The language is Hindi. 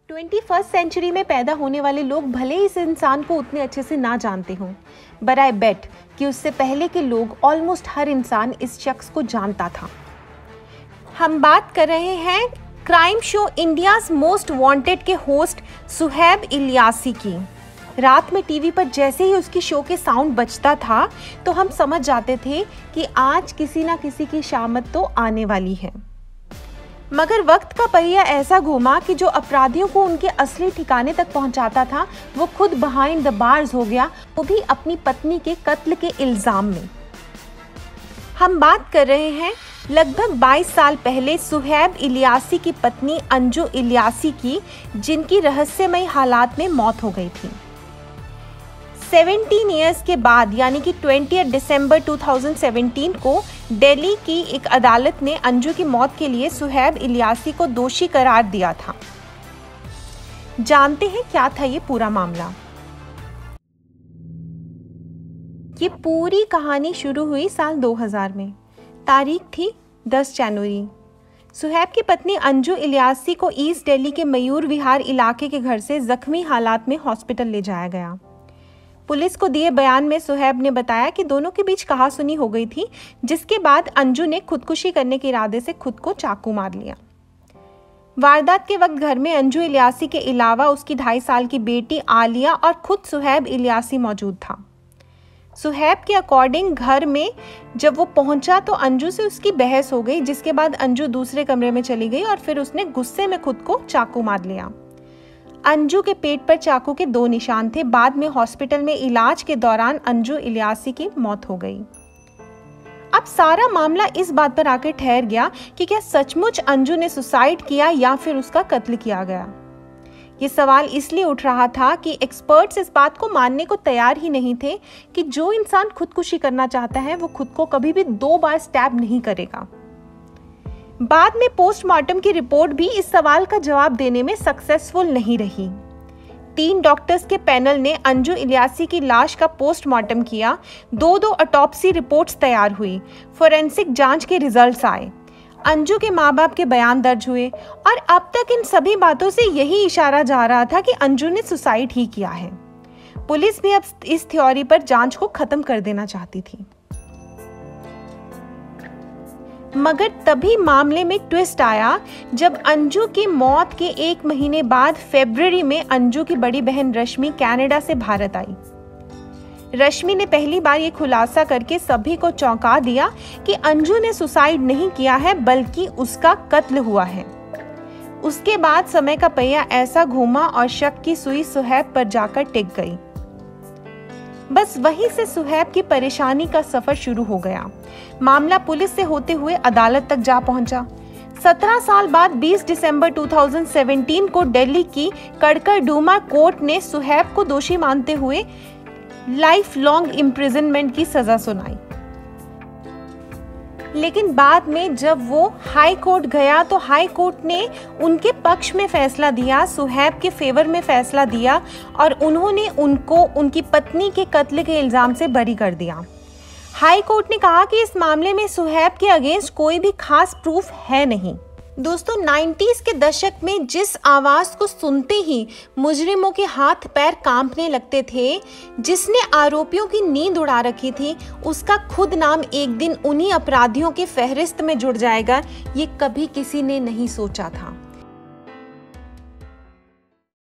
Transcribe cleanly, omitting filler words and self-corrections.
21st सेंचुरी में पैदा होने वाले लोग भले ही इस इंसान को उतने अच्छे से ना जानते हों, बट आई बेट कि उससे पहले के लोग ऑलमोस्ट हर इंसान इस शख्स को जानता था। हम बात कर रहे हैं crime show India's most wanted के होस्ट सुहैब इलियासी की। रात में टीवी पर जैसे ही उसकी शो के साउंड बजता था तो हम समझ जाते थे कि आज किसी ना किसी की शामत तो आने वाली है। मगर वक्त का पहिया ऐसा घूमा कि जो अपराधियों को उनके असली ठिकाने तक पहुंचाता था वो खुद बिहाइंड द बार्स हो गया, वो भी अपनी पत्नी के कत्ल के इल्जाम में। हम बात कर रहे हैं लगभग 22 साल पहले सुहैब इलियासी की पत्नी अंजू इलियासी की, जिनकी रहस्यमयी हालात में मौत हो गई थी। 17 इयर्स के बाद यानी कि 20 दिसंबर 2017 को दिल्ली की एक अदालत ने अंजू की मौत के लिए सुहैब इलियासी को दोषी करार दिया था। जानते हैं क्या था ये पूरा मामला। ये पूरी कहानी शुरू हुई साल 2000 में। तारीख थी 10 जनवरी। सुहैब की पत्नी अंजू इलियासी को ईस्ट दिल्ली के मयूर विहार इलाके के घर से जख्मी हालात में हॉस्पिटल ले जाया गया। पुलिस को दिए बयान में सुहैब ने बताया कि दोनों के बीच कहासुनी हो गई थी, जिसके बाद अंजू ने खुदकुशी करने के इरादे से खुद को चाकू मार लिया। वारदात के वक्त घर में अंजू इलियासी के अलावा उसकी 2.5 साल की बेटी आलिया और खुद सुहैब इलियासी मौजूद था। सुहैब के अकॉर्डिंग घर में जब वो पहुंचा तो अंजू से उसकी बहस हो गई, जिसके बाद अंजू दूसरे कमरे में चली गई और फिर उसने गुस्से में खुद को चाकू मार लिया। अंजू के पेट पर चाकू के 2 निशान थे। बाद में हॉस्पिटल में इलाज के दौरान अंजू इलियासी की मौत हो गई। अब सारा मामला इस बात पर आकर ठहर गया कि क्या सचमुच अंजू ने सुसाइड किया या फिर उसका कत्ल किया गया। ये सवाल इसलिए उठ रहा था कि एक्सपर्ट्स इस बात को मानने को तैयार ही नहीं थे कि जो इंसान खुदकुशी करना चाहता है वो खुद को कभी भी 2 बार स्टैब नहीं करेगा। बाद में पोस्टमार्टम की रिपोर्ट भी इस सवाल का जवाब देने में सक्सेसफुल नहीं रही। 3 डॉक्टर्स के पैनल ने अंजू इलियासी की लाश का पोस्टमार्टम किया। 2 ऑटोप्सी रिपोर्ट्स तैयार हुई, फोरेंसिक जांच के रिजल्ट्स आए, अंजू के माँ बाप के बयान दर्ज हुए और अब तक इन सभी बातों से यही इशारा जा रहा था कि अंजू ने सुसाइड ही किया है। पुलिस भी अब इस थ्योरी पर जांच को खत्म कर देना चाहती थी। मगर तभी मामले में ट्विस्ट आया जब अंजू की मौत के 1 महीने बाद फरवरी में अंजू की बड़ी बहन रश्मि कनाडा से भारत आई। रश्मि ने पहली बार ये खुलासा करके सभी को चौंका दिया कि अंजू ने सुसाइड नहीं किया है बल्कि उसका कत्ल हुआ है। उसके बाद समय का पहिया ऐसा घूमा और शक की सुई सुहैब पर जाकर टिक गई। बस वहीं से सुहैब की परेशानी का सफर शुरू हो गया। मामला पुलिस से होते हुए अदालत तक जा पहुंचा। 17 साल बाद 20 दिसंबर 2017 को दिल्ली की कड़कड़डूमा कोर्ट ने सुहैब को दोषी मानते हुए लाइफ लॉन्ग इम्प्रिजनमेंट की सजा सुनाई। लेकिन बाद में जब वो हाई कोर्ट गया तो हाई कोर्ट ने उनके पक्ष में फैसला दिया, सुहैब के फेवर में फैसला दिया और उन्होंने उनको उनकी पत्नी के कत्ल के इल्जाम से बरी कर दिया। हाई कोर्ट ने कहा कि इस मामले में सुहैब के अगेंस्ट कोई भी खास प्रूफ है नहीं। दोस्तों, 90s के दशक में जिस आवाज़ को सुनते ही मुजरिमों के हाथ पैर कांपने लगते थे, जिसने आरोपियों की नींद उड़ा रखी थी, उसका खुद नाम एक दिन उन्हीं अपराधियों के फहरिस्त में जुड़ जाएगा, ये कभी किसी ने नहीं सोचा था।